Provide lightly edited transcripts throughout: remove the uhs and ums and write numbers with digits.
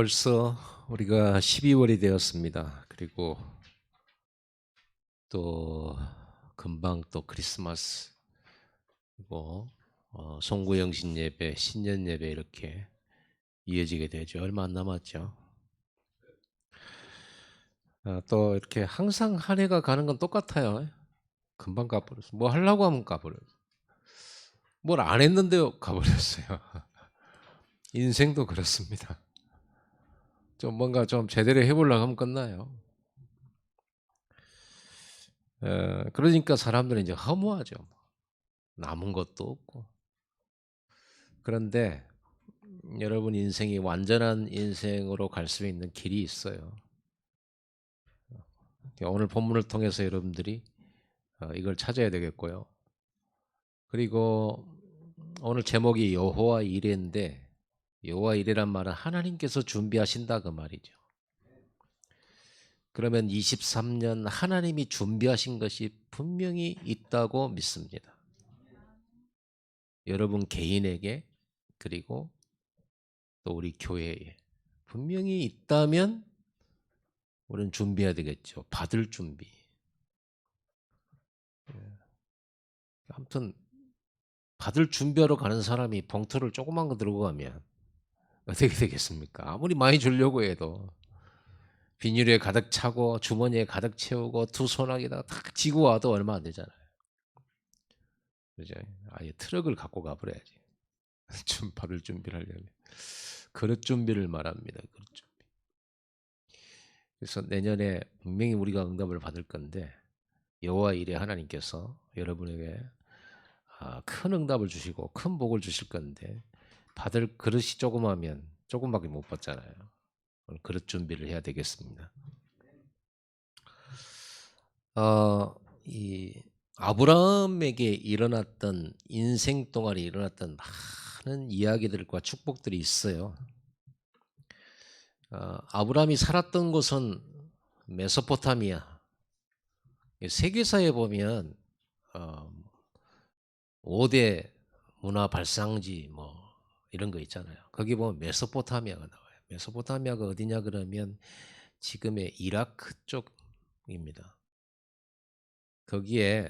벌써 우리가 12월이 되었습니다. 그리고 또 금방 또 크리스마스 그리고 송구영신 예배, 신년 예배 이렇게 이어지게 되죠. 얼마 안 남았죠. 또 이렇게 항상 한 해가 가는 건 똑같아요. 금방 가버렸어. 뭐 하려고 하면 가버렸어. 뭘 안 했는데요, 가버렸어요. 인생도 그렇습니다. 좀 뭔가 좀 제대로 해보려고 하면 끝나요. 그러니까 사람들은 이제 허무하죠. 남은 것도 없고. 그런데 여러분 인생이 완전한 인생으로 갈 수 있는 길이 있어요. 오늘 본문을 통해서 여러분들이 이걸 찾아야 되겠고요. 그리고 오늘 제목이 여호와 이레인데 여호와 이레란 말은 하나님께서 준비하신다 그 말이죠. 그러면 23년 하나님이 준비하신 것이 분명히 있다고 믿습니다. 여러분 개인에게 그리고 또 우리 교회에 분명히 있다면 우리는 준비해야 되겠죠. 받을 준비. 아무튼 받을 준비하러 가는 사람이 봉투를 조그만 거 들고 가면 어떻게 되겠습니까? 아무리 많이 주려고 해도 비닐에 가득 차고 주머니에 가득 채우고 두 소나기다가 탁 지고 와도 얼마 안 되잖아요. 그죠? 아예 트럭을 갖고 가버려야지. 좀 받을 준비를 하려면. 그릇 준비를 말합니다. 그릇 준비. 그래서 내년에 분명히 우리가 응답을 받을 건데 여호와 이레 하나님께서 여러분에게 큰 응답을 주시고 큰 복을 주실 건데 받을 그릇이 조그마면 조금밖에 못 받잖아요. 그릇 준비를 해야 되겠습니다. 이 아브라함에게 일어났던 인생 동안에 일어났던 많은 이야기들과 축복들이 있어요. 아브라함이 살았던 곳은 메소포타미아. 세계사에 보면 5대 문화 발상지 뭐 이런 거 있잖아요. 거기 보면 메소포타미아가 나와요. 메소포타미아가 어디냐 그러면 지금의 이라크 쪽입니다. 거기에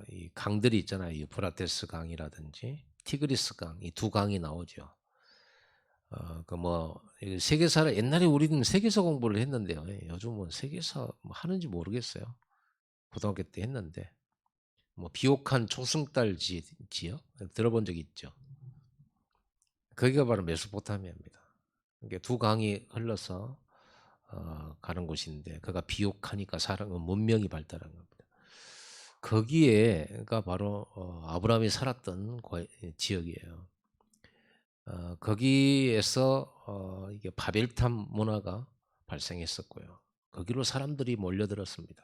이 강들이 있잖아요. 유프라테스 강이라든지 티그리스 강, 이 두 강이 나오죠. 그 뭐 세계사를 옛날에 우리는 세계사 공부를 했는데요. 요즘은 세계사 뭐 하는지 모르겠어요. 고등학교 때 했는데 뭐 비옥한 초승달 지역 들어본 적 있죠. 거기가 바로 메소포타미아입니다. 이게 두 강이 흘러서 가는 곳인데 그가 비옥하니까 사람은 문명이 발달한 겁니다. 거기에가 바로 아브라함이 살았던 지역이에요. 거기에서 이게 바벨탑 문화가 발생했었고요. 거기로 사람들이 몰려들었습니다.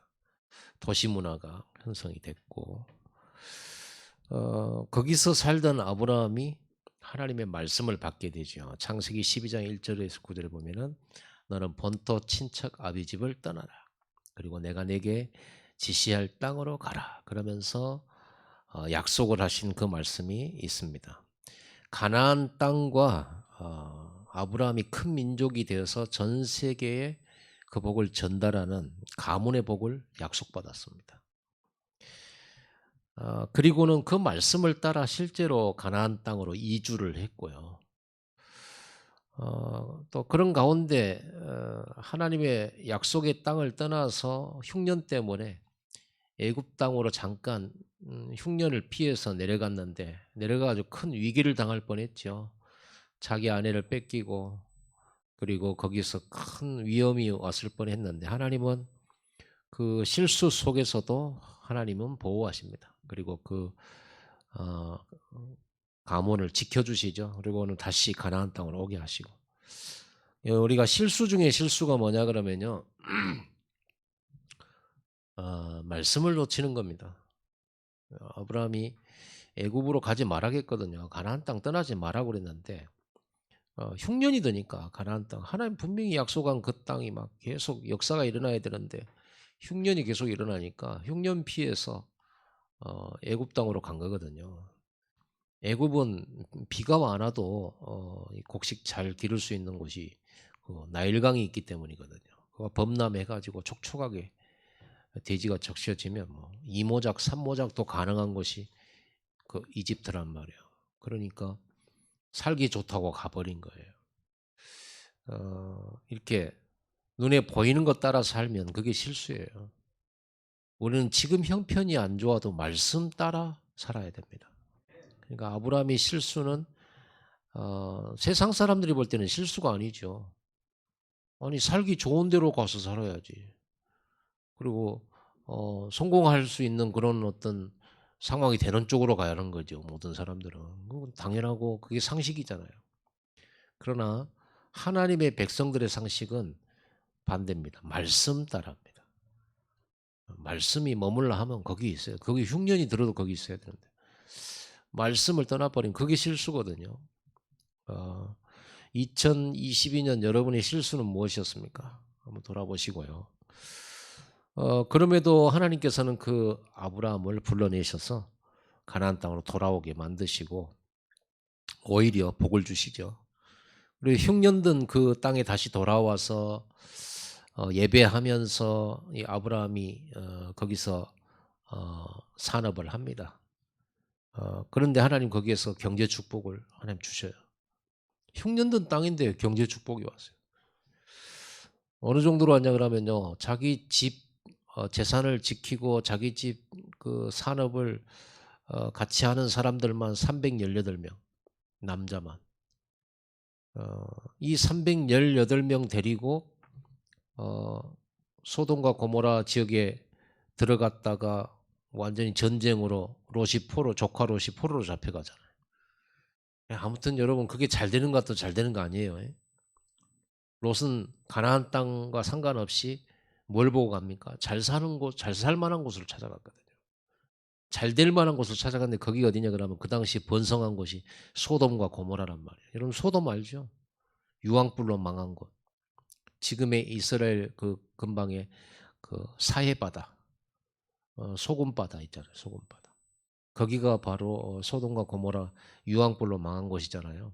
도시 문화가 형성이 됐고 거기서 살던 아브라함이 하나님의 말씀을 받게 되죠. 창세기 12장 1절에서 9절을 보면은 너는 본토 친척 아비 집을 떠나라. 그리고 내가 내게 지시할 땅으로 가라. 그러면서 약속을 하신 그 말씀이 있습니다. 가나안 땅과 아브라함이 큰 민족이 되어서 전 세계에 그 복을 전달하는 가문의 복을 약속받았습니다. 그리고는 그 말씀을 따라 실제로 가나안 땅으로 이주를 했고요. 또 그런 가운데 하나님의 약속의 땅을 떠나서 흉년 때문에 애굽 땅으로 잠깐 흉년을 피해서 내려갔는데 내려가가지고 큰 위기를 당할 뻔했죠. 자기 아내를 뺏기고 그리고 거기서 큰 위험이 왔을 뻔했는데 하나님은 그 실수 속에서도 하나님은 보호하십니다. 그리고 그 어, 가문을 지켜주시죠. 그리고는 다시 가나안 땅으로 오게 하시고 우리가 실수 중에 실수가 뭐냐 그러면요 말씀을 놓치는 겁니다. 아브라함이 애굽으로 가지 말라겠거든요. 가나안 땅 떠나지 말라고 그랬는데 흉년이 드니까 가나안 땅 하나님 분명히 약속한 그 땅이 막 계속 역사가 일어나야 되는데 흉년이 계속 일어나니까 흉년 피해서 애굽 땅으로 간 거거든요. 애굽은 비가 많아도 곡식 잘 기를 수 있는 곳이 나일강이 있기 때문이거든요. 그거 범람해가지고 촉촉하게 대지가 적셔지면 뭐 2모작, 3모작도 가능한 곳이 그 이집트란 말이에요. 그러니까 살기 좋다고 가버린 거예요. 이렇게 눈에 보이는 것 따라 살면 그게 실수예요. 우리는 지금 형편이 안 좋아도 말씀 따라 살아야 됩니다. 그러니까 아브라함의 실수는 세상 사람들이 볼 때는 실수가 아니죠. 아니 살기 좋은 데로 가서 살아야지. 그리고 성공할 수 있는 그런 어떤 상황이 되는 쪽으로 가야 하는 거죠. 모든 사람들은. 그건 당연하고 그게 상식이잖아요. 그러나 하나님의 백성들의 상식은 반대입니다. 말씀 따라합니다. 말씀이 머물라 하면 거기 있어요. 거기 흉년이 들어도 거기 있어야 되는데 말씀을 떠나버리면 그게 실수거든요. 2022년 여러분의 실수는 무엇이었습니까? 한번 돌아보시고요. 그럼에도 하나님께서는 그 아브라함을 불러내셔서 가나안 땅으로 돌아오게 만드시고 오히려 복을 주시죠. 그리고 흉년든 그 땅에 다시 돌아와서 예배하면서 이 아브라함이 거기서 산업을 합니다. 그런데 하나님 거기에서 경제 축복을 하나님 주셔요. 흉년든 땅인데 경제 축복이 왔어요. 어느 정도로 왔냐 그러면요. 자기 집 재산을 지키고 자기 집 그 산업을 같이 하는 사람들만 318명 남자만 이 318명 데리고 소돔과 고모라 지역에 들어갔다가 완전히 전쟁으로 조카 롯이 포로로 잡혀가잖아요. 아무튼 여러분 그게 잘 되는 것 같아도 잘 되는 거 아니에요. 롯은 가나안 땅과 상관없이 뭘 보고 갑니까? 잘 사는 곳, 잘 살 만한 곳을 찾아갔거든요. 잘 될 만한 곳을 찾아갔는데 거기가 어디냐 그러면 그 당시 번성한 곳이 소돔과 고모라란 말이에요. 여러분 소돔 알죠? 유황불로 망한 곳. 지금의 이스라엘 그 근방에 그 사해바다, 소금바다 있잖아요. 소금바다. 거기가 바로 소돔과 고모라 유황불로 망한 곳이잖아요.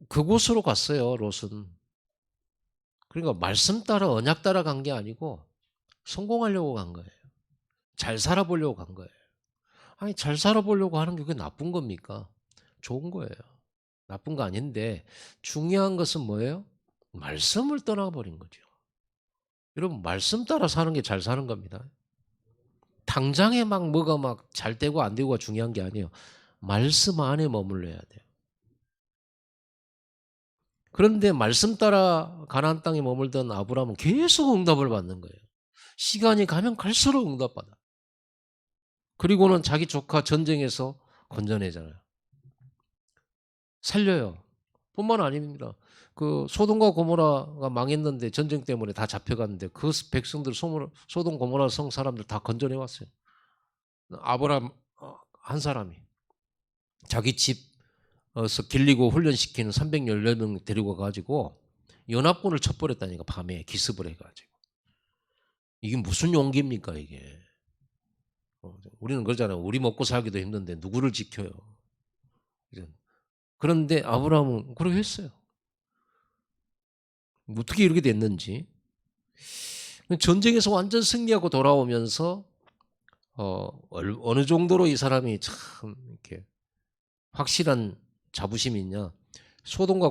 그곳으로 갔어요. 롯은. 그러니까 말씀 따라 언약 따라 간 게 아니고 성공하려고 간 거예요. 잘 살아보려고 간 거예요. 아니 잘 살아보려고 하는 게 그게 나쁜 겁니까? 좋은 거예요. 나쁜 거 아닌데 중요한 것은 뭐예요? 말씀을 떠나버린 거죠. 여러분 말씀 따라 사는 게 잘 사는 겁니다. 당장에 막 뭐가 막 잘 되고 안 되고가 중요한 게 아니에요. 말씀 안에 머물러야 돼요. 그런데 말씀 따라 가나안 땅에 머물던 아브라함은 계속 응답을 받는 거예요. 시간이 가면 갈수록 응답받아. 그리고는 자기 조카 전쟁에서 건져내잖아요. 살려요. 뿐만 아닙니다. 그 소돔과 고모라가 망했는데 전쟁 때문에 다 잡혀갔는데 그 백성들 소돔 고모라 성 사람들 다 건져내 왔어요. 아브라함 한 사람이 자기 집에서 길리고 훈련시키는 318명 데리고 가가지고 연합군을 쳐버렸다니까 밤에 기습을 해가지고 이게 무슨 용기입니까 이게. 우리는 그러잖아요. 우리 먹고 살기도 힘든데 누구를 지켜요. 그런데 아브라함은 그렇게 했어요. 어떻게 이렇게 됐는지. 전쟁에서 완전 승리하고 돌아오면서 어느 정도로 이 사람이 참 이렇게 확실한 자부심이 있냐. 소돔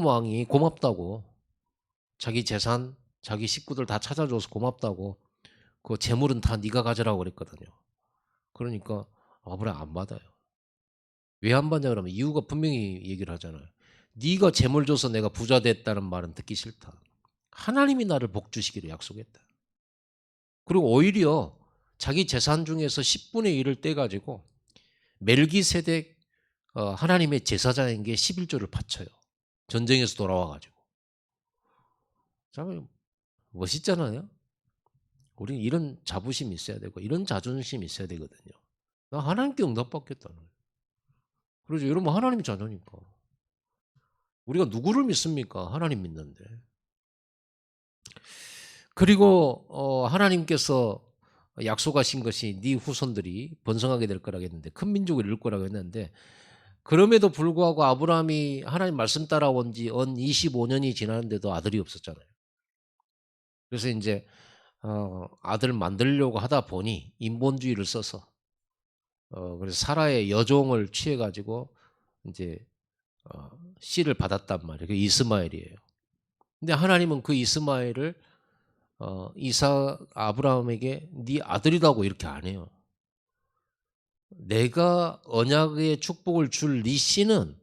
왕이 고맙다고 자기 재산, 자기 식구들 다 찾아줘서 고맙다고 그 재물은 다 네가 가져라고 그랬거든요. 그러니까 아브라함 안 받아요. 왜 안 받냐 그러면 이유가 분명히 얘기를 하잖아요. 네가 재물 줘서 내가 부자 됐다는 말은 듣기 싫다. 하나님이 나를 복 주시기를 약속했다. 그리고 오히려 자기 재산 중에서 10분의 1을 떼가지고 멜기세덱 하나님의 제사장에게 11조를 바쳐요. 전쟁에서 돌아와가지고. 참 멋있잖아요. 우리 이런 자부심이 있어야 되고 이런 자존심이 있어야 되거든요. 나 하나님께 응답받겠다는. 그러죠. 여러분 하나님이 자녀니까. 우리가 누구를 믿습니까? 하나님 믿는데. 그리고 하나님께서 약속하신 것이 네 후손들이 번성하게 될 거라고 했는데 큰 민족을 이룰 거라고 했는데 그럼에도 불구하고 아브라함이 하나님 말씀 따라온 지 언 25년이 지났는데도 아들이 없었잖아요. 그래서 인제 아들 만들려고 하다 보니 인본주의를 써서 그래서 사라의 여종을 취해 가지고 인제 어 씨를 받았단 말이에요. 그게 이스마엘이에요. 근데 하나님은 그 이스마엘을 아브라함에게 "네 아들이라고 이렇게 안 해요. 내가 언약의 축복을 줄 네 씨는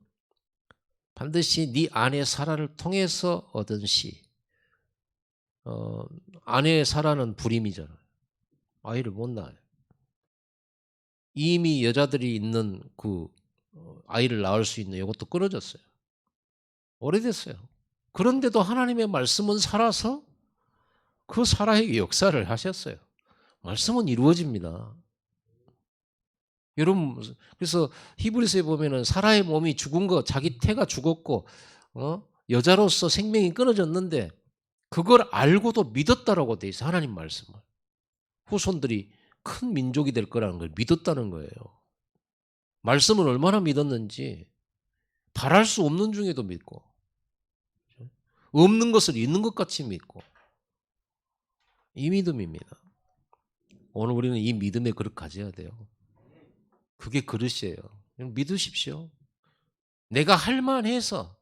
반드시 네 아내 사라를 통해서 얻은 씨." 어 아내 사라는 불임이잖아요. 아이를 못 낳아요. 이미 여자들이 있는 그 아이를 낳을 수 있는 요것도 끊어졌어요. 오래됐어요. 그런데도 하나님의 말씀은 살아서 그 사라에게 역사를 하셨어요. 말씀은 이루어집니다. 여러분 그래서 히브리서에 보면은 사라의 몸이 죽은 거 자기 태가 죽었고 여자로서 생명이 끊어졌는데 그걸 알고도 믿었다라고 돼 있어요. 하나님 말씀을. 후손들이 큰 민족이 될 거라는 걸 믿었다는 거예요. 말씀을 얼마나 믿었는지 바랄 수 없는 중에도 믿고 없는 것을 있는 것 같이 믿고 이 믿음입니다. 오늘 우리는 이 믿음의 그릇 가져야 돼요. 그게 그릇이에요. 믿으십시오. 내가 할 만해서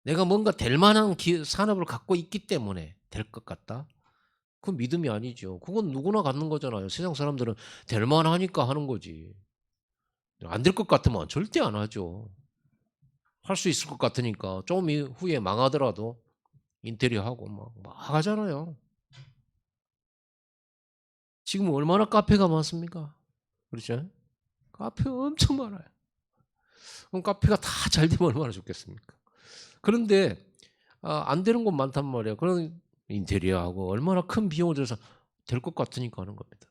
내가 뭔가 될 만한 산업을 갖고 있기 때문에 될 것 같다? 그건 믿음이 아니죠. 그건 누구나 갖는 거잖아요. 세상 사람들은 될 만하니까 하는 거지. 안 될 것 같으면 절대 안 하죠. 할 수 있을 것 같으니까 좀 후에 망하더라도 인테리어 하고 막 하잖아요. 지금 얼마나 카페가 많습니까? 그렇죠? 카페 엄청 많아요. 그럼 카페가 다 잘 되면 얼마나 좋겠습니까? 그런데 안 되는 곳 많단 말이에요. 그런 인테리어하고 얼마나 큰 비용을 들여서 될 것 같으니까 하는 겁니다.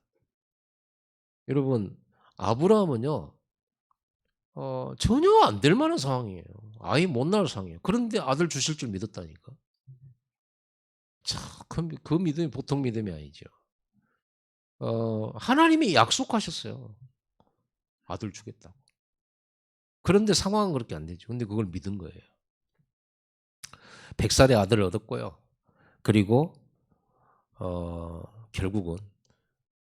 여러분 아브라함은요. 전혀 안 될 만한 상황이에요. 아이 못 낳을 상황이에요. 그런데 아들 주실 줄 믿었다니까. 참 그 믿음이 보통 믿음이 아니죠. 하나님이 약속하셨어요. 아들 주겠다고. 그런데 상황은 그렇게 안 되죠. 근데 그걸 믿은 거예요. 100살의 아들을 얻었고요. 그리고 결국은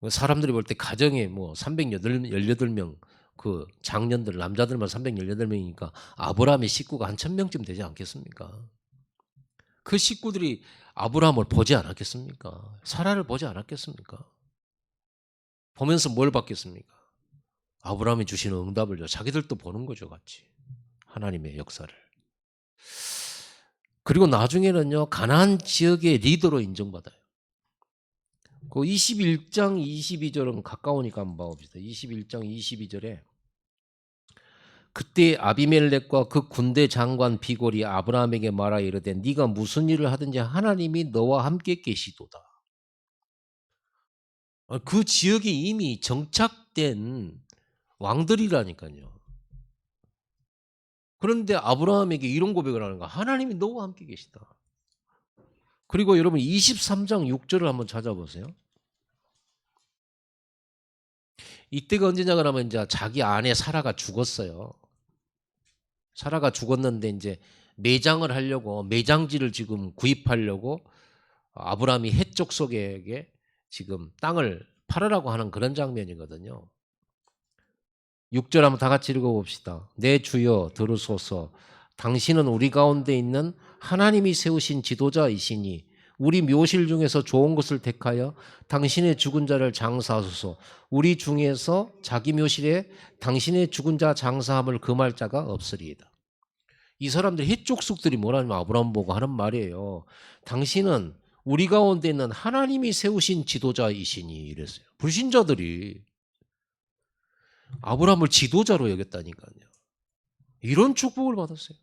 사람들이 볼 때 가정에 뭐 318명 그 장년들 남자들만 318명이니까 아브라함의 식구가 한 1000명쯤 되지 않겠습니까? 그 식구들이 아브라함을 보지 않았겠습니까? 사라를 보지 않았겠습니까? 보면서 뭘 받겠습니까? 아브라함이 주시는 응답을요. 자기들도 보는 거죠, 같이. 하나님의 역사를. 그리고 나중에는요. 가나안 지역의 리더로 인정받아요. 그 21장 22절은 가까우니까 한번 봐봅시다. 21장 22절에 그때 아비멜렉과 그 군대 장관 비골이 아브라함에게 말하여 이르되 네가 무슨 일을 하든지 하나님이 너와 함께 계시도다. 그 지역에 이미 정착된 왕들이라니까요. 그런데 아브라함에게 이런 고백을 하는 거야. 하나님이 너와 함께 계시다. 그리고 여러분 23장 6절을 한번 찾아보세요. 이때가 언제냐 그러면 이제 자기 아내 사라가 죽었어요. 사라가 죽었는데 이제 매장을 하려고 매장지를 지금 구입하려고 아브라함이 헷족 속에게 지금 땅을 팔으라고 하는 그런 장면이거든요. 6절 한번 다 같이 읽어봅시다. 내 주여 들으소서. 당신은 우리 가운데 있는 하나님이 세우신 지도자이시니 우리 묘실 중에서 좋은 것을 택하여 당신의 죽은 자를 장사하소서. 우리 중에서 자기 묘실에 당신의 죽은 자 장사함을 금할 자가 없으리이다. 이 사람들이 헷족속들이 뭐라면 아브라함 보고 하는 말이에요. 당신은 우리 가운데 있는 하나님이 세우신 지도자이시니 이랬어요. 불신자들이 아브라함을 지도자로 여겼다니까요. 이런 축복을 받았어요.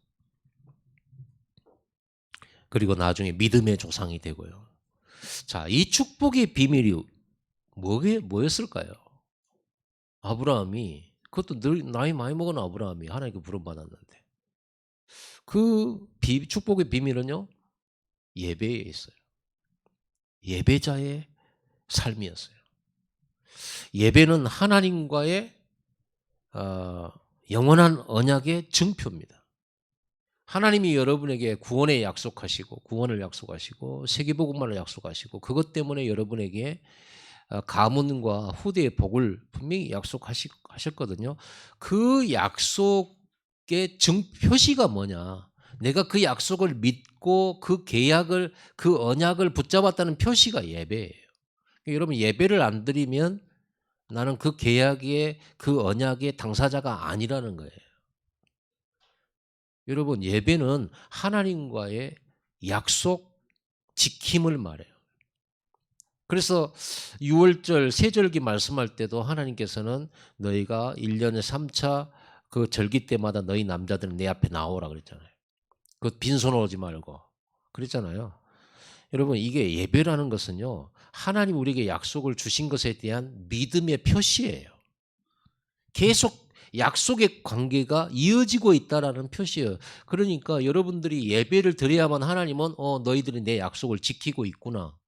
그리고 나중에 믿음의 조상이 되고요. 자, 이 축복의 비밀이 뭐였을까요? 아브라함이 그것도 늘 나이 많이 먹은 아브라함이 하나님께 부름받았는데 그 축복의 비밀은요. 예배에 있어요. 예배자의 삶이었어요. 예배는 하나님과의 영원한 언약의 증표입니다. 하나님이 여러분에게 구원을 약속하시고 세계복음만을 약속하시고 그것 때문에 여러분에게 가문과 후대의 복을 분명히 약속하셨거든요. 그 약속의 표시가 뭐냐? 내가 그 약속을 믿고 그 계약을 그 언약을 붙잡았다는 표시가 예배예요. 여러분 예배를 안 드리면 나는 그 계약의 그 언약의 당사자가 아니라는 거예요. 여러분 예배는 하나님과의 약속 지킴을 말해요. 그래서 유월절 세절기 말씀할 때도 하나님께서는 너희가 1년에 3차 그 절기 때마다 너희 남자들은 내 앞에 나오라 그랬잖아요. 그 빈손으로 오지 말고 그랬잖아요. 여러분 이게 예배라는 것은요. 하나님 우리에게 약속을 주신 것에 대한 믿음의 표시예요. 계속 약속의 관계가 이어지고 있다라는 표시예요. 그러니까 여러분들이 예배를 드려야만 하나님은 너희들이 내 약속을 지키고 있구나.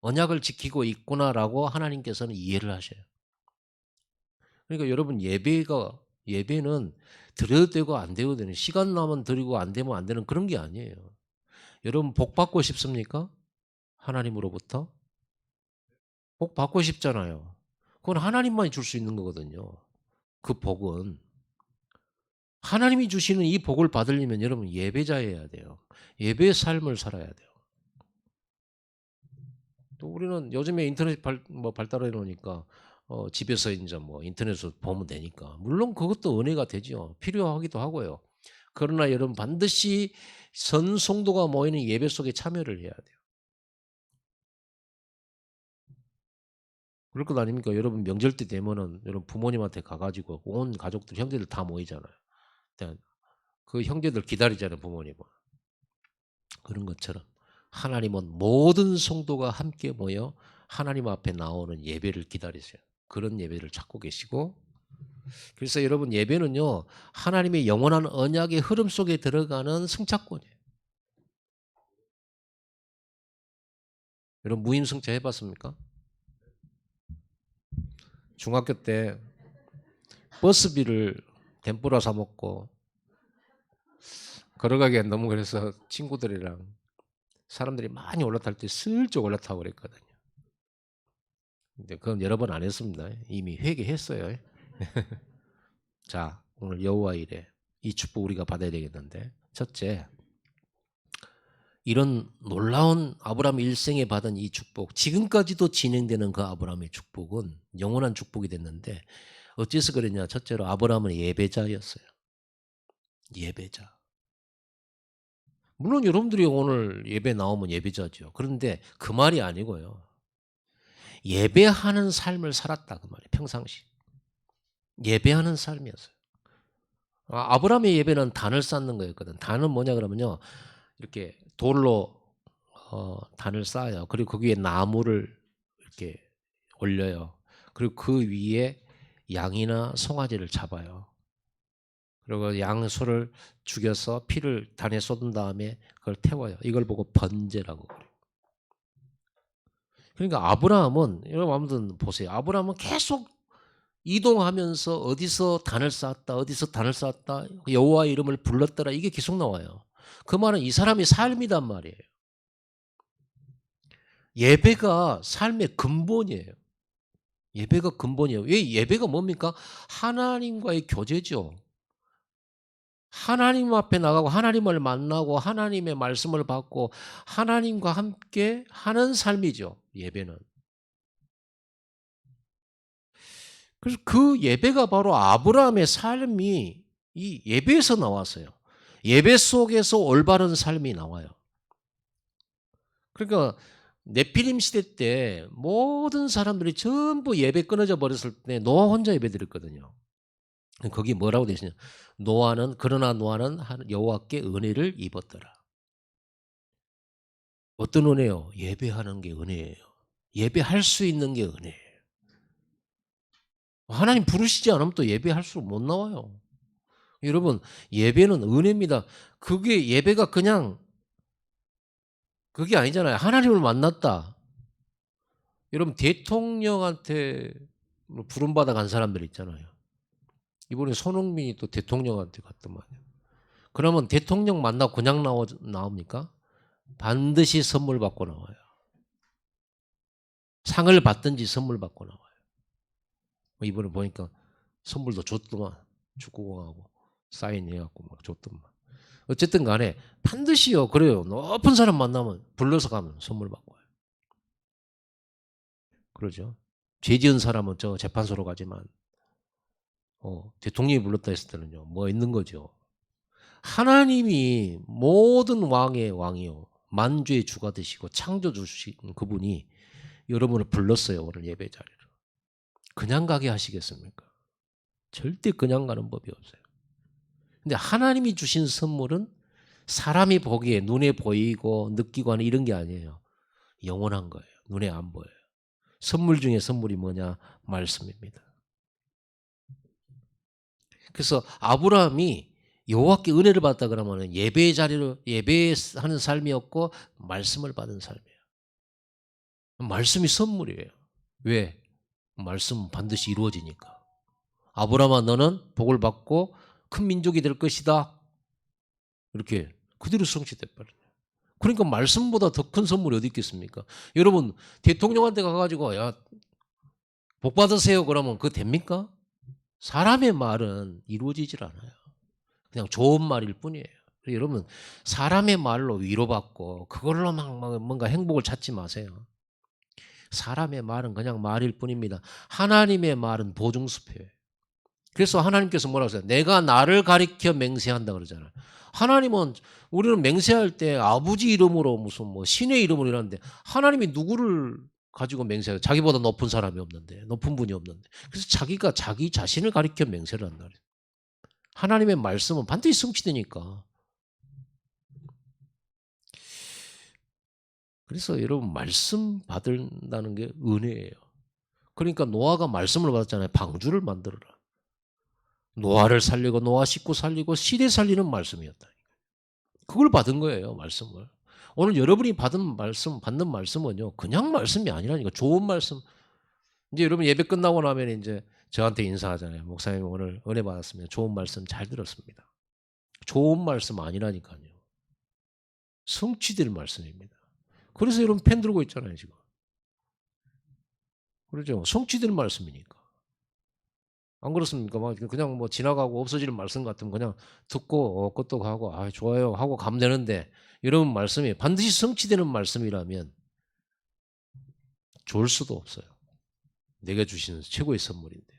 언약을 지키고 있구나라고 하나님께서는 이해를 하셔요. 그러니까 여러분 예배는 드려도 되고 안 되어도 되는 시간 나면 드리고 안 되면 안 되는 그런 게 아니에요. 여러분 복 받고 싶습니까? 하나님으로부터? 복 받고 싶잖아요. 그건 하나님만이 줄 수 있는 거거든요. 그 복은. 하나님이 주시는 이 복을 받으려면 여러분 예배자여야 돼요. 예배의 삶을 살아야 돼요. 또 우리는 요즘에 인터넷 발달해 놓으니까 집에서 이제 뭐 인터넷으로 보면 되니까 물론 그것도 은혜가 되죠. 필요하기도 하고요. 그러나 여러분 반드시 성도가 모이는 예배 속에 참여를 해야 돼요. 그럴 것 아닙니까? 여러분 명절 때 되면은 여러분 부모님한테 가가지고 온 가족들 형제들 다 모이잖아요. 그 형제들 기다리잖아요 부모님은. 그런 것처럼 하나님은 모든 성도가 함께 모여 하나님 앞에 나오는 예배를 기다리세요. 그런 예배를 찾고 계시고 그래서 여러분 예배는요. 하나님의 영원한 언약의 흐름 속에 들어가는 승차권이에요. 여러분 무임승차 해봤습니까? 중학교 때 버스비를 덴뿌라 사 먹고 걸어가기엔 너무 그래서 친구들이랑 사람들이 많이 올라탈 때 슬쩍 올라타고 그랬거든요. 근데 그건 여러 번 안 했습니다. 이미 회개했어요. 자, 오늘 여호와 일에 이 축복 우리가 받아야 되겠는데 첫째, 이런 놀라운 아브라함 일생에 받은 이 축복, 지금까지도 진행되는 그 아브라함의 축복은 영원한 축복이 됐는데 어째서 그랬냐? 첫째로 아브라함은 예배자였어요. 예배자. 물론 여러분들이 오늘 예배 나오면 예배자죠. 그런데 그 말이 아니고요. 예배하는 삶을 살았다 그 말이에요. 평상시. 예배하는 삶이었어요. 아브라함의 예배는 단을 쌓는 거였거든. 단은 뭐냐 그러면요. 이렇게 돌로 단을 쌓아요. 그리고 그 위에 나무를 이렇게 올려요. 그리고 그 위에 양이나 송아지를 잡아요. 그리고 양소를 죽여서 피를 단에 쏟은 다음에 그걸 태워요. 이걸 보고 번제라고 그래요. 그러니까 아브라함은 여러분 아무튼 보세요. 아브라함은 계속 이동하면서 어디서 단을 쌓았다, 어디서 단을 쌓았다, 여호와 이름을 불렀더라 이게 계속 나와요. 그 말은 이 사람이 삶이란 말이에요. 예배가 삶의 근본이에요. 예배가 근본이에요. 왜 예배가 뭡니까? 하나님과의 교제죠. 하나님 앞에 나가고 하나님을 만나고 하나님의 말씀을 받고 하나님과 함께 하는 삶이죠. 예배는. 그래서 그 예배가 바로 아브라함의 삶이 이 예배에서 나왔어요. 예배 속에서 올바른 삶이 나와요. 그러니까 네피림 시대 때 모든 사람들이 전부 예배 끊어져 버렸을 때 노아 혼자 예배 드렸거든요. 거기 뭐라고 되어 있냐? 그러나 노아는 여호와께 은혜를 입었더라. 어떤 은혜요? 예배하는 게 은혜예요. 예배할 수 있는 게 은혜예요. 하나님 부르시지 않으면 또 예배할 수 못 나와요. 여러분 예배는 은혜입니다. 그게 예배가 그냥 그게 아니잖아요. 하나님을 만났다. 여러분 대통령한테 부름받아 간 사람들 있잖아요. 이번에 손흥민이 또 대통령한테 갔더만. 그러면 대통령 만나고 그냥 나옵니까? 반드시 선물 받고 나와요. 상을 받든지 선물 받고 나와요. 이번에 보니까 선물도 줬더만. 축구공하고 사인해갖고 막 줬더만. 어쨌든 간에 반드시요. 그래요. 높은 사람 만나면 불러서 가면 선물 받고 와요. 그러죠. 죄 지은 사람은 저 재판소로 가지만 대통령이 불렀다 했을 때는요. 뭐 있는 거죠. 하나님이 모든 왕의 왕이요. 만주의 주가 되시고 창조주신 그분이 여러분을 불렀어요. 오늘 예배 자리로. 그냥 가게 하시겠습니까? 절대 그냥 가는 법이 없어요. 근데 하나님이 주신 선물은 사람이 보기에 눈에 보이고 느끼고 하는 이런 게 아니에요. 영원한 거예요. 눈에 안 보여요. 선물 중에 선물이 뭐냐? 말씀입니다. 그래서 아브라함이 여호와께 은혜를 받았다 그러면 예배의 자리로 예배하는 삶이었고 말씀을 받은 삶이에요. 말씀이 선물이에요. 왜? 말씀은 반드시 이루어지니까. 아브라함아 너는 복을 받고 큰 민족이 될 것이다. 이렇게 그대로 성취돼버려요. 그러니까 말씀보다 더 큰 선물이 어디 있겠습니까? 여러분 대통령한테 가가지고 야, 복 받으세요 그러면 그거 됩니까? 사람의 말은 이루어지질 않아요. 그냥 좋은 말일 뿐이에요. 여러분 사람의 말로 위로받고 그걸로 막 뭔가 행복을 찾지 마세요. 사람의 말은 그냥 말일 뿐입니다. 하나님의 말은 보증수표예요. 그래서 하나님께서 뭐라고 하세요? 내가 나를 가리켜 맹세한다 그러잖아요. 하나님은 우리는 맹세할 때 아버지 이름으로 무슨 뭐 신의 이름으로 이러는데 하나님이 누구를 가지고 맹세해요? 자기보다 높은 사람이 없는데 높은 분이 없는데 그래서 자기가 자기 자신을 가리켜 맹세를 한다. 하나님의 말씀은 반드시 성취되니까. 그래서 여러분 말씀 받는다는 게 은혜예요. 그러니까 노아가 말씀을 받았잖아요. 방주를 만들어라. 노아를 살리고 노아 식구 살리고 시대 살리는 말씀이었다. 그걸 받은 거예요. 말씀을. 오늘 여러분이 받는 말씀은요. 그냥 말씀이 아니라니까. 좋은 말씀. 이제 여러분 예배 끝나고 나면 이제 저한테 인사하잖아요. 목사님 오늘 은혜 받았습니다. 좋은 말씀 잘 들었습니다. 좋은 말씀 아니라니까요. 성취될 말씀입니다. 그래서 여러분 펜 들고 있잖아요. 지금. 그렇죠. 성취될 말씀이니까. 안 그렇습니까? 막 그냥 뭐 지나가고 없어지는 말씀 같으면 그냥 듣고 끄떡 하고 아 좋아요 하고 가면 되는데 여러분 말씀이 반드시 성취되는 말씀이라면 좋을 수도 없어요. 내가 주시는 최고의 선물인데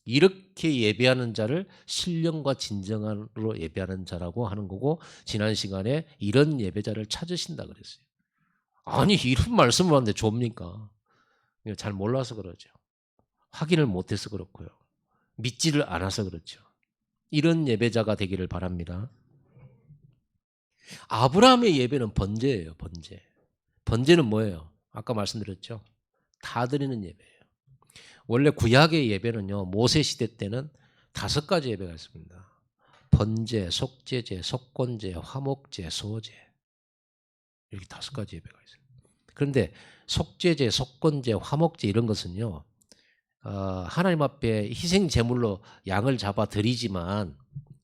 이렇게 예배하는 자를 신령과 진정으로 예배하는 자라고 하는 거고 지난 시간에 이런 예배자를 찾으신다 그랬어요. 아니 이런 말씀을 하는데 좁니까? 잘 몰라서 그러죠. 확인을 못해서 그렇고요. 믿지를 않아서 그렇죠. 이런 예배자가 되기를 바랍니다. 아브라함의 예배는 번제예요. 번제. 번제는 뭐예요? 아까 말씀드렸죠. 다 드리는 예배예요. 원래 구약의 예배는요. 모세 시대 때는 5가지 예배가 있습니다. 번제, 속죄제, 속건제, 화목제, 소제 이렇게 5가지 예배가 있어요. 그런데 속죄제, 속건제, 화목제 이런 것은요. 하나님 앞에 희생 제물로 양을 잡아 드리지만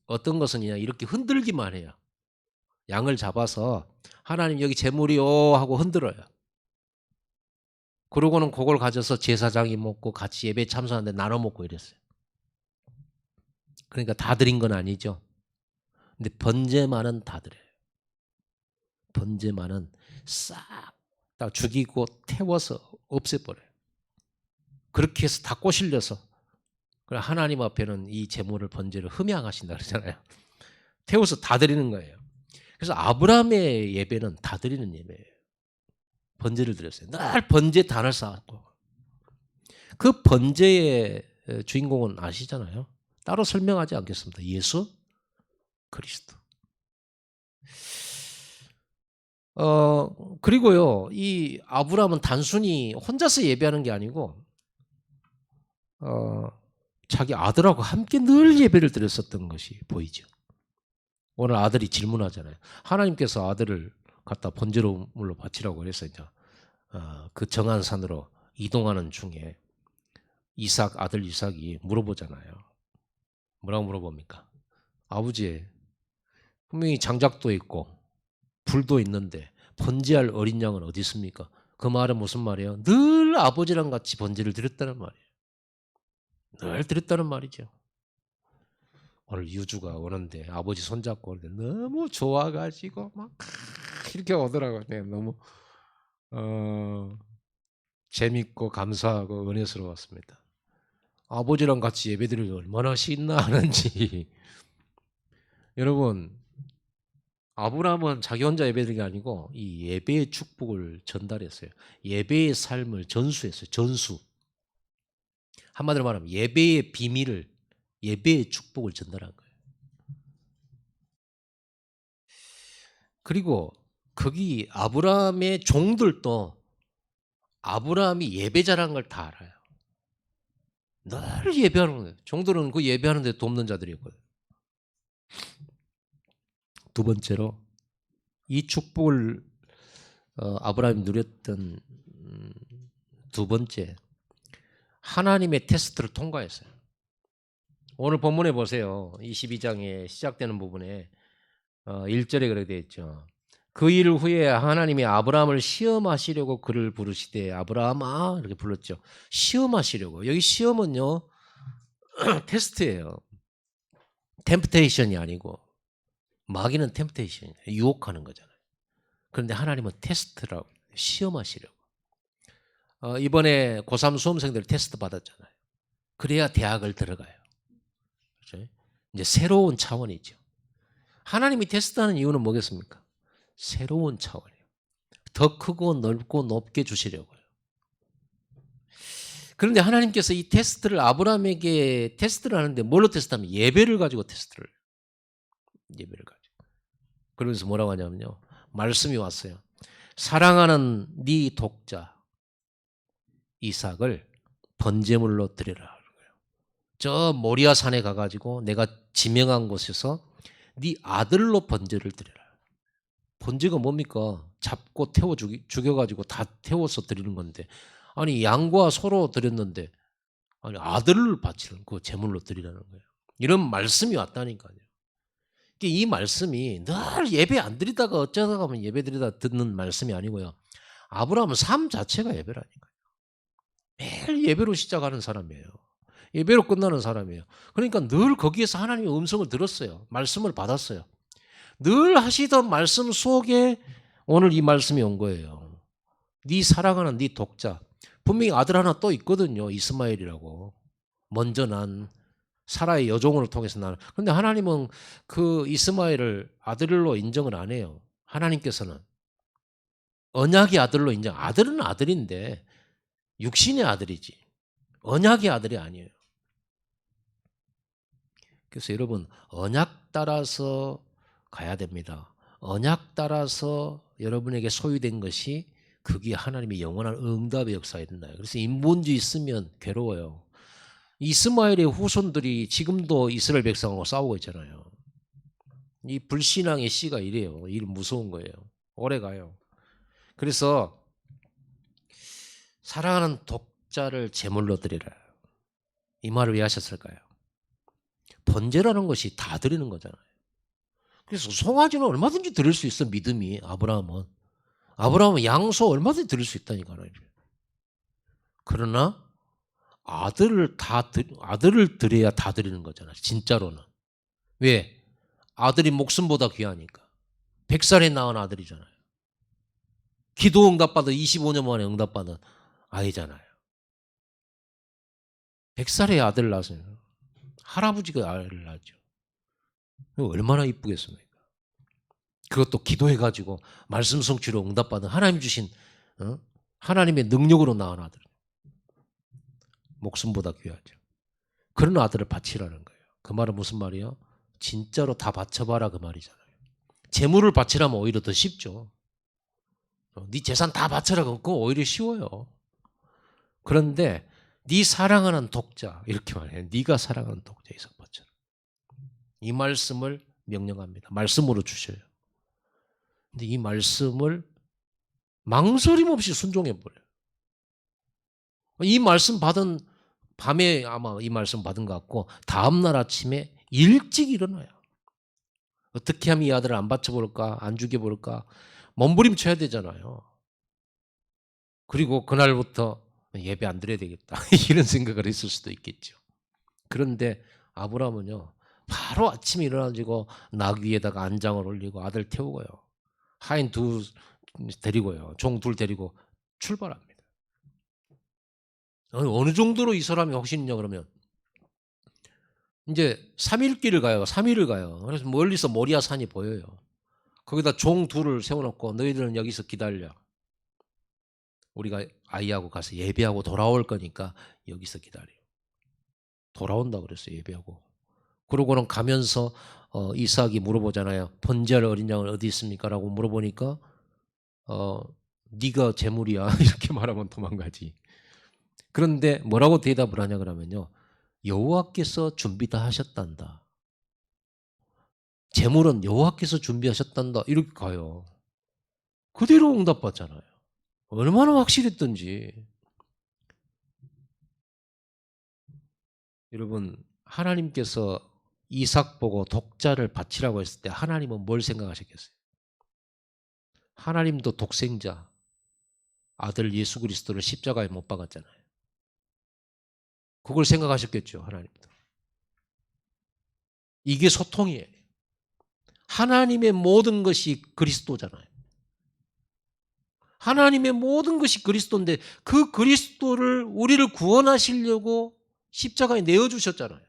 어떤 것은 그냥 이렇게 흔들기만 해요. 양을 잡아서 하나님 여기 제물이요 하고 흔들어요. 그러고는 그걸 가져서 제사장이 먹고 같이 예배 참석하는데 나눠 먹고 이랬어요. 그러니까 다 드린 건 아니죠. 근데 번제만은 다 드려요. 번제만은 싹 다 죽이고 태워서 없애버려요. 그렇게 해서 다 꼬실려서 하나님 앞에는 이 제물을 번제를 흠양하신다 그러잖아요. 태워서 다 드리는 거예요. 그래서 아브라함의 예배는 다 드리는 예배예요. 번제를 드렸어요. 늘 번제 단을 쌓았고 그 번제의 주인공은 아시잖아요. 따로 설명하지 않겠습니다. 예수 그리스도. 그리고요, 이 아브라함은 단순히 혼자서 예배하는 게 아니고, 자기 아들하고 함께 늘 예배를 드렸었던 것이 보이죠. 오늘 아들이 질문하잖아요. 하나님께서 아들을 갖다 번제물로 바치라고 그래서 이제 그 정한 산으로 이동하는 중에 아들 이삭이 물어보잖아요. 뭐라고 물어봅니까? 아버지, 분명히 장작도 있고 불도 있는데 번제할 어린 양은 어디 있습니까? 그 말은 무슨 말이에요? 늘 아버지랑 같이 번제를 드렸다는 말이에요. 늘 드렸다는 말이죠. 오늘 유주가 오는데 아버지 손잡고 오는데 너무 좋아가지고 막 이렇게 오더라고요. 너무 재밌고 감사하고 은혜스러웠습니다. 아버지랑 같이 예배드리기 얼마나 신나하는지. 여러분, 아브라함은 자기 혼자 예배드린 게 아니고 이 예배의 축복을 전달했어요. 예배의 삶을 전수했어요. 전수. 한마디로 말하면 예배의 비밀을, 예배의 축복을 전달한 거예요. 그리고 거기 아브라함의 종들도 아브라함이 예배자라는 걸 다 알아요. 늘 예배하는 거예요. 종들은 그 예배하는 데 돕는 자들이었거든요. 두 번째로 이 축복을 아브라함이 누렸던 두 번째, 하나님의 테스트를 통과했어요. 오늘 본문에 보세요. 22장에 시작되는 부분에 1절에 그렇게 되어 있죠. 그 일 후에 하나님이 아브라함을 시험하시려고 그를 부르시되 아브라함아 이렇게 불렀죠. 시험하시려고. 여기 시험은요 테스트예요. 템프테이션이 아니고 마귀는 템프테이션이에요. 유혹하는 거잖아요. 그런데 하나님은 테스트라고 시험하시려고. 이번에 고3 수험생들 테스트 받았잖아요. 그래야 대학을 들어가요. 그렇죠? 이제 새로운 차원이죠. 하나님이 테스트하는 이유는 뭐겠습니까? 새로운 차원이에요. 더 크고 넓고 높게 주시려고요. 그런데 하나님께서 이 테스트를 아브라함에게 테스트를 하는데 뭘로 테스트하면 예배를 가지고 테스트를 해요. 예배를 가지고. 그러면서 뭐라고 하냐면요. 말씀이 왔어요. 사랑하는 네 독자 이삭을 번제물로 드리라. 저 모리아 산에 가가지고 내가 지명한 곳에서 네 아들로 번제를 드려라. 번제가 뭡니까? 잡고 태워 죽여가지고 다 태워서 드리는 건데, 아니 양과 소로 드렸는데 아니 아들을 바치는 그 제물로 드리라는 거예요. 이런 말씀이 왔다니까요. 이 말씀이 늘 예배 안 드리다가 어쩌다가 하면 예배 드리다 듣는 말씀이 아니고요. 아브라함은 삶 자체가 예배라니까요. 매일 예배로 시작하는 사람이에요. 예배로 끝나는 사람이에요. 그러니까 늘 거기에서 하나님의 음성을 들었어요. 말씀을 받았어요. 늘 하시던 말씀 속에 오늘 이 말씀이 온 거예요. 네 사랑하는 네 독자. 분명히 아들 하나 또 있거든요. 이스마엘이라고. 먼저 난 사라의 여종을 통해서 나는. 그런데 하나님은 그 이스마엘을 아들로 인정을 안 해요. 하나님께서는 언약의 아들로 인정. 아들은 아들인데 육신의 아들이지. 언약의 아들이 아니에요. 그래서 여러분 언약 따라서 가야 됩니다. 언약 따라서 여러분에게 소유된 것이 그게 하나님의 영원한 응답의 역사에 된다. 그래서 인본주의 있으면 괴로워요. 이스마엘의 후손들이 지금도 이스라엘 백성하고 싸우고 있잖아요. 이 불신앙의 씨가 이래요. 일 무서운 거예요. 오래 가요. 그래서 사랑하는 독자를 제물로 드리라. 이 말을 왜 하셨을까요? 번제라는 것이 다 드리는 거잖아요. 그래서 송아지는 얼마든지 드릴 수 있어. 믿음이 아브라함은 양소 얼마든지 드릴 수 있다니까. 그러나 아들을 드려야 다 드리는 거잖아요. 진짜로는. 왜? 아들이 목숨보다 귀하니까. 100살에 낳은 아들이잖아요. 기도 응답받아 25년 만에 응답받은 아이잖아요. 100살에 아들 낳았어요. 할아버지가 아이를 낳았죠. 얼마나 이쁘겠습니까? 그것도 기도해가지고 말씀 성취로 응답받은 하나님 주신 하나님의 능력으로 낳은 아들. 목숨보다 귀하죠. 그런 아들을 바치라는 거예요. 그 말은 무슨 말이에요? 진짜로 다 바쳐봐라 그 말이잖아요. 재물을 바치라면 오히려 더 쉽죠. 네 재산 다 바쳐라 그거 오히려 쉬워요. 그런데 네 사랑하는 독자 이렇게 말해요. 네가 사랑하는 독자 이삭 바쳐라. 이 말씀을 명령합니다. 말씀으로 주셔요. 근데 이 말씀을 망설임 없이 순종해버려요. 이 말씀 받은 밤에 아마 이 말씀 받은 것 같고 다음날 아침에 일찍 일어나요. 어떻게 하면 이 아들을 안 바쳐볼까, 안 죽여볼까, 몸부림쳐야 되잖아요. 그리고 그날부터 예배 안 드려야 되겠다 이런 생각을 했을 수도 있겠죠. 그런데 아브라함은요, 바로 아침에 일어나지고 낙 위에다가 안장을 올리고 아들 태우고요, 하인 둘 데리고요, 종 둘 데리고 출발합니다. 어느 정도로 이 사람이 확신이 있냐 그러면 이제 3일 길을 가요. 3일을 가요. 그래서 멀리서 모리아 산이 보여요. 거기다 종 둘을 세워놓고 너희들은 여기서 기다려. 우리가 아이하고 가서 예배하고 돌아올 거니까 여기서 기다려. 돌아온다 그랬어요. 예배하고. 그러고는 가면서 이삭이 물어보잖아요. 번제할 어린 양은 어디 있습니까? 라고 물어보니까 네가 재물이야 이렇게 말하면 도망가지. 그런데 뭐라고 대답을 하냐 그러면요, 여호와께서 준비 다 하셨단다. 재물은 여호와께서 준비하셨단다. 이렇게 가요. 그대로 응답받잖아요. 얼마나 확실했던지. 여러분, 하나님께서 이삭 보고 독자를 바치라고 했을 때 하나님은 뭘 생각하셨겠어요? 하나님도 독생자 아들 예수 그리스도를 십자가에 못 박았잖아요. 그걸 생각하셨겠죠, 하나님도. 이게 소통이에요. 하나님의 모든 것이 그리스도잖아요. 하나님의 모든 것이 그리스도인데 그 그리스도를 우리를 구원하시려고 십자가에 내어주셨잖아요.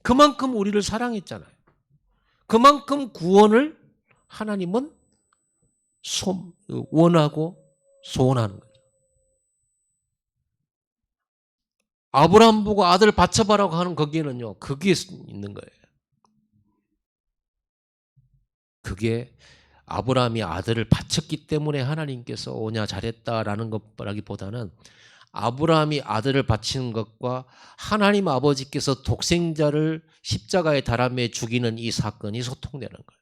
그만큼 우리를 사랑했잖아요. 그만큼 구원을 하나님은 원하고 소원하는 거죠. 아브라함 보고 아들 바쳐봐라고 하는 거기에는요, 그게 있는 거예요. 그게 아브라함이 아들을 바쳤기 때문에 하나님께서 오냐 잘했다라는 것라기보다는 아브라함이 아들을 바치는 것과 하나님 아버지께서 독생자를 십자가에 달아매 죽이는 이 사건이 소통되는 거예요.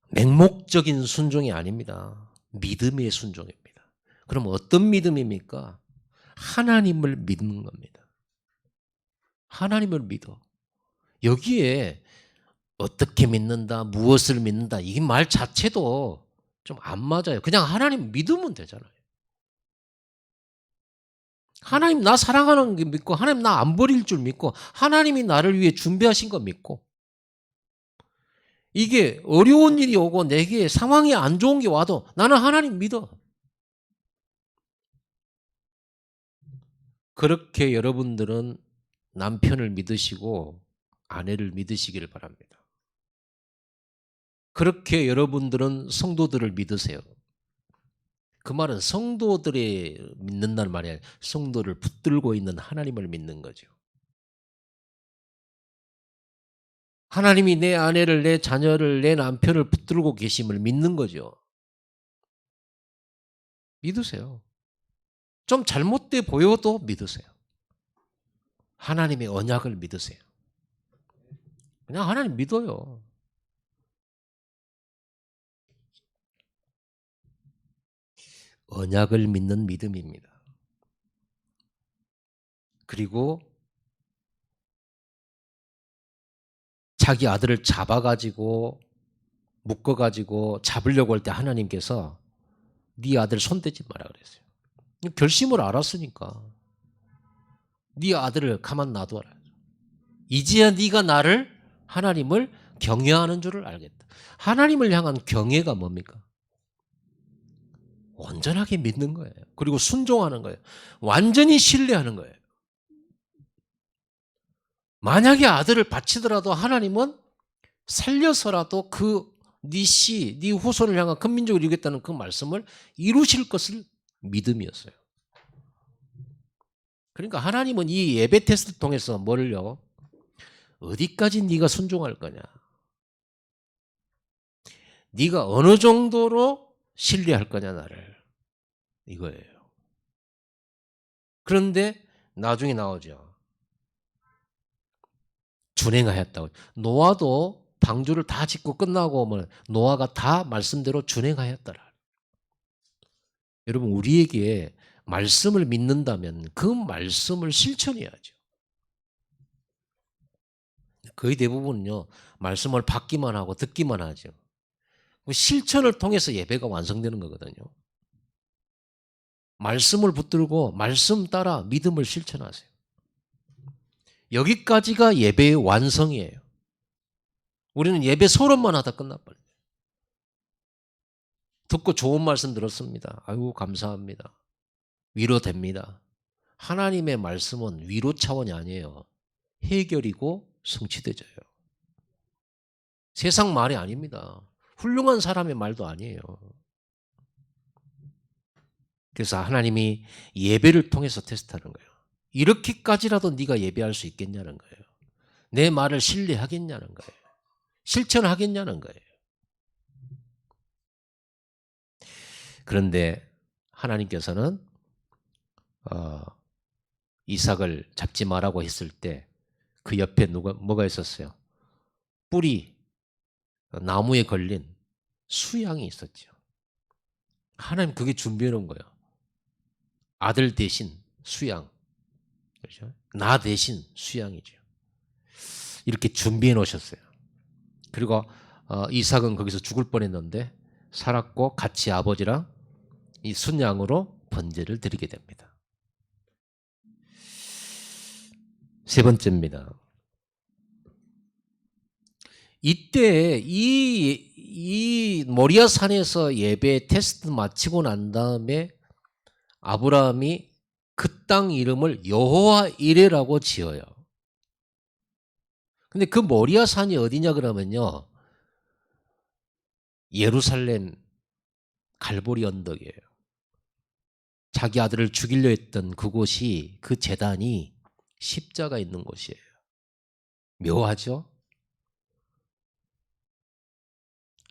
맹목적인 순종이 아닙니다. 믿음의 순종입니다. 그럼 어떤 믿음입니까? 하나님을 믿는 겁니다. 하나님을 믿어. 여기에 어떻게 믿는다, 무엇을 믿는다, 이 말 자체도 좀 안 맞아요. 그냥 하나님 믿으면 되잖아요. 하나님 나 사랑하는 게 믿고, 하나님 나 안 버릴 줄 믿고, 하나님이 나를 위해 준비하신 거 믿고, 이게 어려운 일이 오고 내게 상황이 안 좋은 게 와도 나는 하나님 믿어. 그렇게 여러분들은 남편을 믿으시고 아내를 믿으시기를 바랍니다. 그렇게 여러분들은 성도들을 믿으세요. 그 말은 성도들이 믿는다는 말이 아니라 성도를 붙들고 있는 하나님을 믿는 거죠. 하나님이 내 아내를, 내 자녀를, 내 남편을 붙들고 계심을 믿는 거죠. 믿으세요. 좀 잘못돼 보여도 믿으세요. 하나님의 언약을 믿으세요. 그냥 하나님 믿어요. 언약을 믿는 믿음입니다. 그리고 자기 아들을 잡아가지고 묶어가지고 잡으려고 할 때 하나님께서 네 아들 손대지 마라 그랬어요. 결심을 알았으니까 네 아들을 가만 놔둬라. 이제야 네가 나를, 하나님을 경외하는 줄을 알겠다. 하나님을 향한 경외가 뭡니까? 온전하게 믿는 거예요. 그리고 순종하는 거예요. 완전히 신뢰하는 거예요. 만약에 아들을 바치더라도 하나님은 살려서라도 네 씨, 네 후손을 향한 큰 민족을 이루겠다는 그 말씀을 이루실 것을 믿음이었어요. 그러니까 하나님은 이 예배 테스트를 통해서 뭐를요? 어디까지 네가 순종할 거냐? 네가 어느 정도로 신뢰할 거냐 나를, 이거예요. 그런데 나중에 나오죠. 준행하였다고. 노아도 방주를 다 짓고 끝나고 오면 노아가 다 말씀대로 준행하였더라. 여러분, 우리에게 말씀을 믿는다면 그 말씀을 실천해야죠. 거의 대부분은요, 말씀을 받기만 하고 듣기만 하죠. 실천을 통해서 예배가 완성되는 거거든요. 말씀을 붙들고 말씀 따라 믿음을 실천하세요. 여기까지가 예배의 완성이에요. 우리는 예배 소론만 하다 끝나버려요. 듣고 좋은 말씀 들었습니다. 아이고 감사합니다. 위로됩니다. 하나님의 말씀은 위로 차원이 아니에요. 해결이고 성취되져요. 세상 말이 아닙니다. 훌륭한 사람의 말도 아니에요. 그래서 하나님이 예배를 통해서 테스트하는 거예요. 이렇게까지라도 네가 예배할 수 있겠냐는 거예요. 내 말을 신뢰하겠냐는 거예요. 실천하겠냐는 거예요. 그런데 하나님께서는 이삭을 잡지 말라고 했을 때 그 옆에 뭐가 있었어요? 뿔이 나무에 걸린 수양이 있었죠. 하나님 그게 준비해 놓은 거예요. 아들 대신 수양. 그렇죠? 나 대신 수양이죠. 이렇게 준비해 놓으셨어요. 그리고 이삭은 거기서 죽을 뻔했는데 살았고 같이 아버지랑 이 순양으로 번제를 드리게 됩니다. 세 번째입니다. 이때 이 모리아 산에서 예배 테스트 마치고 난 다음에 아브라함이 그 땅 이름을 여호와 이레라고 지어요. 근데 그 모리아 산이 어디냐 그러면요, 예루살렘 갈보리 언덕이에요. 자기 아들을 죽이려 했던 그곳이, 그 제단이 십자가 있는 곳이에요. 묘하죠?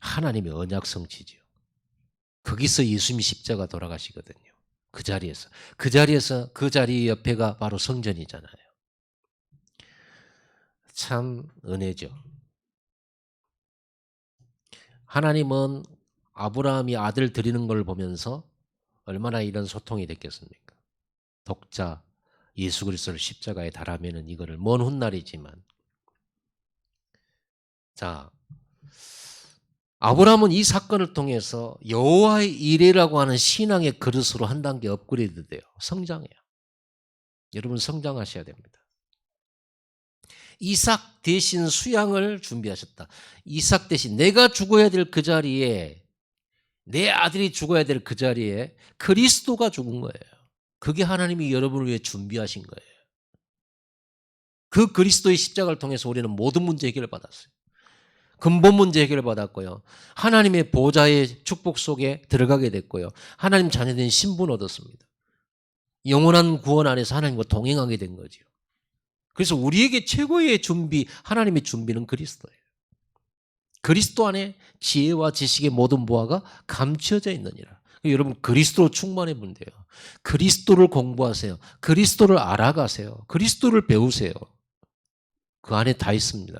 하나님의 언약 성취죠. 거기서 예수님이 십자가 돌아가시거든요. 그 자리에서 그 자리 옆에가 바로 성전이잖아요. 참 은혜죠. 하나님은 아브라함이 아들 드리는 걸 보면서 얼마나 이런 소통이 됐겠습니까? 독자 예수 그리스도를 십자가에 달하면은 이거를 먼 훗날이지만, 자, 아브라함은 이 사건을 통해서 여호와의 이레라고 하는 신앙의 그릇으로 한 단계 업그레이드 돼요. 성장해요. 여러분 성장하셔야 됩니다. 이삭 대신 수양을 준비하셨다. 이삭 대신 내가 죽어야 될 그 자리에, 내 아들이 죽어야 될 그 자리에 그리스도가 죽은 거예요. 그게 하나님이 여러분을 위해 준비하신 거예요. 그 그리스도의 십자가를 통해서 우리는 모든 문제 해결을 받았어요. 근본 문제 해결을 받았고요. 하나님의 보좌의 축복 속에 들어가게 됐고요. 하나님 자녀된 신분 얻었습니다. 영원한 구원 안에서 하나님과 동행하게 된 거죠. 그래서 우리에게 최고의 준비, 하나님의 준비는 그리스도예요. 그리스도 안에 지혜와 지식의 모든 보화가 감춰져 있느니라. 여러분 그리스도로 충만해 보면 돼요. 그리스도를 공부하세요. 그리스도를 알아가세요. 그리스도를 배우세요. 그 안에 다 있습니다.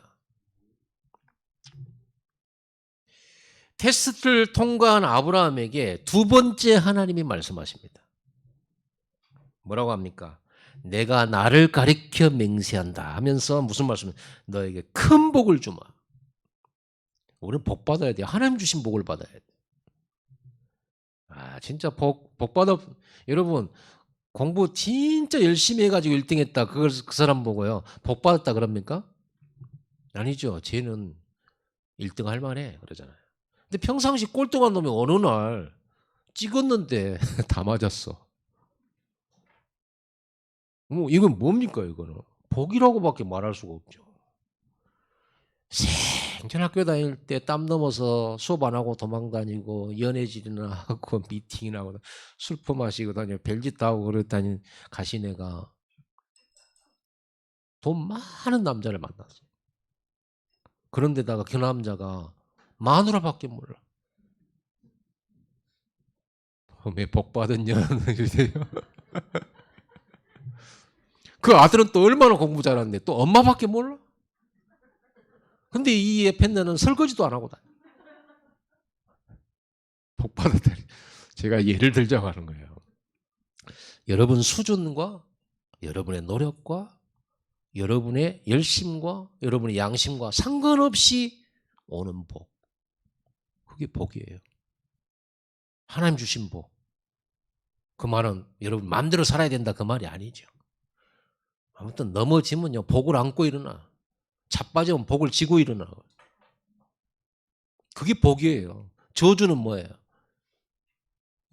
테스트를 통과한 아브라함에게 두 번째 하나님이 말씀하십니다. 뭐라고 합니까? 내가 나를 가리켜 맹세한다 하면서 무슨 말씀이에요? 너에게 큰 복을 주마. 우리는 복 받아야 돼요. 하나님 주신 복을 받아야 돼요. 진짜 복 받아. 여러분 공부 진짜 열심히 해가지고 1등 했다. 그걸 그 사람 보고요, 복 받았다 그럽니까? 아니죠. 쟤는 1등 할 만해 그러잖아요. 근데 평상시 꼴등한 놈이 어느 날 찍었는데 다 맞았어. 이건 뭡니까 이거는? 복이라고밖에 말할 수가 없죠. 생전 학교 다닐 때 땀 넘어서 수업 안 하고 도망다니고 연애질이나 하고 미팅이나 하고 술 퍼마시고 다니고 별짓 다 하고 그랬다니 가신 애가 돈 많은 남자를 만났어. 그런데다가 그 남자가 마누라밖에 몰라. 왜 복 받은 년 주세요? 그 아들은 또 얼마나 공부 잘하는데 또 엄마밖에 몰라. 근데 이 팬네는 설거지도 안 하고 다녀. 복 받았다니. 제가 예를 들자고 하는 거예요. 여러분 수준과 여러분의 노력과 여러분의 열심과 여러분의 양심과 상관없이 오는 복. 그게 복이에요. 하나님 주신 복. 그 말은 여러분 마음대로 살아야 된다 그 말이 아니죠. 아무튼 넘어지면요 복을 안고 일어나. 자빠지면 복을 지고 일어나. 그게 복이에요. 저주는 뭐예요?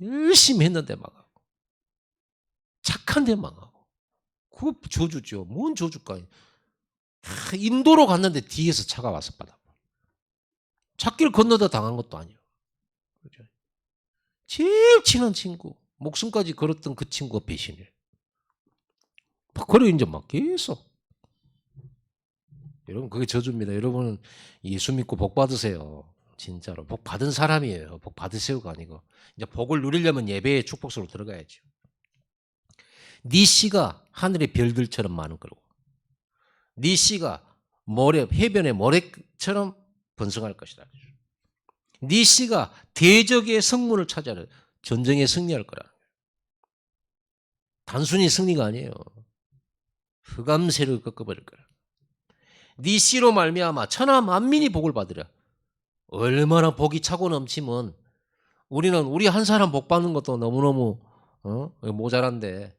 열심히 했는데 망하고 착한데 망하고 그거 저주죠. 뭔 저주가. 인도로 갔는데 뒤에서 차가 와서 받아. 찾길 건너다 당한 것도 아니에요. 그렇죠? 제일 친한 친구, 목숨까지 걸었던 그 친구가 배신을. 그래 이제 막 계속. 여러분 그게 저주입니다. 여러분은 예수 믿고 복 받으세요. 진짜로 복 받은 사람이에요. 복 받으세요가 아니고 이제 복을 누리려면 예배의 축복으로 들어가야죠. 네 씨가 하늘의 별들처럼 많은 거고, 네 씨가 모래 해변의 모래처럼 번성할 것이다. 네 씨가 대적의 성문을 찾아내 전쟁에 승리할 거라. 단순히 승리가 아니에요. 흑암세를 꺾어버릴 거라. 네 씨로 말미암아 천하 만민이 복을 받으라. 얼마나 복이 차고 넘치면 우리 한 사람 복 받는 것도 너무너무 모자란데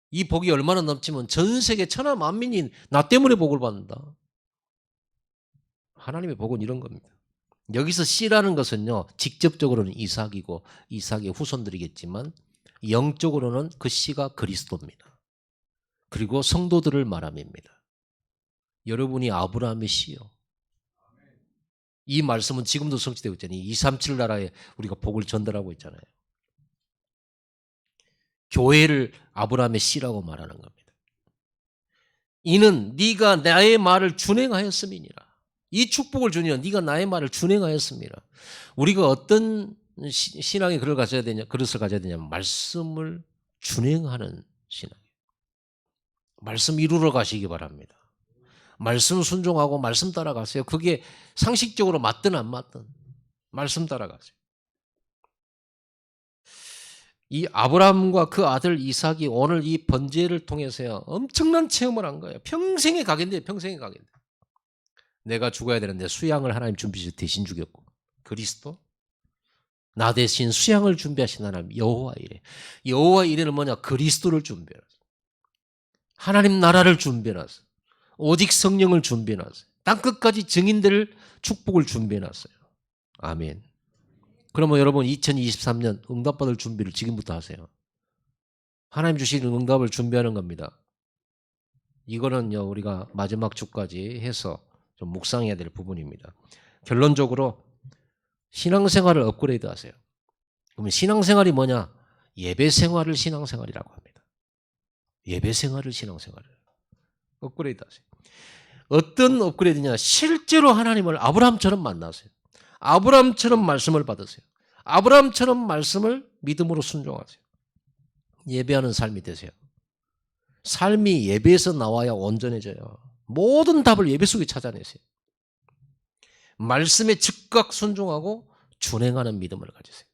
이 복이 얼마나 넘치면 전 세계 천하 만민이 나 때문에 복을 받는다. 하나님의 복은 이런 겁니다. 여기서 씨라는 것은요 직접적으로는 이삭이고 이삭의 후손들이겠지만 영적으로는 그 씨가 그리스도입니다. 그리고 성도들을 말함입니다. 여러분이 아브라함의 씨요. 이 말씀은 지금도 성취되고 있잖아요. 237 나라에 우리가 복을 전달하고 있잖아요. 교회를 아브라함의 씨라고 말하는 겁니다. 이는 네가 나의 말을 준행하였음이니라. 이 축복을 주니라. 네가 나의 말을 준행하였습니다. 우리가 어떤 신앙의 그릇을 가져야 되냐면 말씀을 준행하는 신앙이에요. 말씀 이루러 가시기 바랍니다. 말씀 순종하고 말씀 따라가세요. 그게 상식적으로 맞든 안 맞든 말씀 따라가세요. 이 아브라함과 그 아들 이삭이 오늘 이 번제를 통해서요 엄청난 체험을 한 거예요. 평생의 각인데 평생의 각인데. 내가 죽어야 되는데 수양을 하나님 준비해서 대신 죽였고 그리스도 나 대신 수양을 준비하신 하나님 여호와 이레. 여호와 이레는 뭐냐? 그리스도를 준비해놨어요. 하나님 나라를 준비해놨어요. 오직 성령을 준비해놨어요. 땅끝까지 증인들 축복을 준비해놨어요. 아멘. 그러면 여러분 2023년 응답받을 준비를 지금부터 하세요. 하나님 주시는 응답을 준비하는 겁니다. 이거는요 우리가 마지막 주까지 해서 좀 묵상해야 될 부분입니다. 결론적으로 신앙생활을 업그레이드 하세요. 그러면 신앙생활이 뭐냐? 예배생활을 신앙생활이라고 합니다. 예배생활을 신앙생활을 업그레이드 하세요. 어떤 업그레이드냐? 실제로 하나님을 아브라함처럼 만나세요. 아브라함처럼 말씀을 받으세요. 아브라함처럼 말씀을 믿음으로 순종하세요. 예배하는 삶이 되세요. 삶이 예배에서 나와야 온전해져요. 모든 답을 예배 속에 찾아내세요. 말씀에 즉각 순종하고 준행하는 믿음을 가지세요.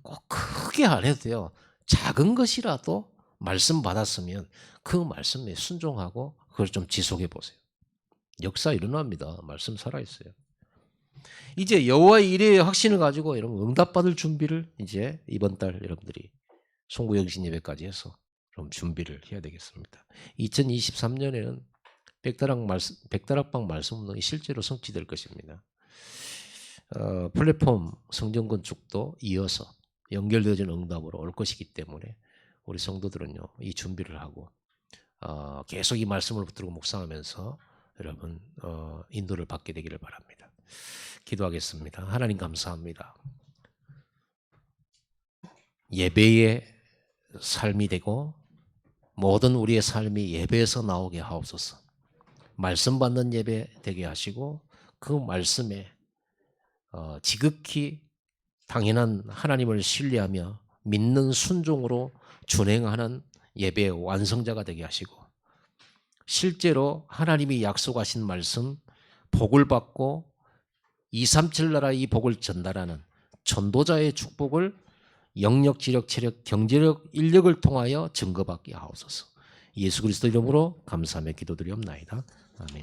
꼭 크게 안 해도 돼요. 작은 것이라도 말씀 받았으면 그 말씀에 순종하고 그걸 좀 지속해 보세요. 역사 일어납니다. 말씀 살아있어요. 이제 여호와의 이레의 확신을 가지고 여러분 응답받을 준비를 이제 이번 달 여러분들이 송구영신 예배까지 해서 좀 준비를 해야 되겠습니다. 2023년에는 백다락방 말씀 운동이 실제로 성취될 것입니다. 플랫폼 성전 건축도 이어서 연결되어진 응답으로 올 것이기 때문에 우리 성도들은요 이 준비를 하고 계속 이 말씀을 붙들고 묵상하면서 여러분 인도를 받게 되기를 바랍니다. 기도하겠습니다. 하나님 감사합니다. 예배의 삶이 되고 모든 우리의 삶이 예배에서 나오게 하옵소서. 말씀 받는 예배 되게 하시고 그 말씀에 지극히 당연한 하나님을 신뢰하며 믿는 순종으로 준행하는 예배의 완성자가 되게 하시고 실제로 하나님이 약속하신 말씀 복을 받고 237 나라 이 복을 전달하는 전도자의 축복을 영력, 지력, 체력, 경제력, 인력을 통하여 증거받게 하옵소서. 예수 그리스도 이름으로 감사하며 기도드리옵나이다. 아멘.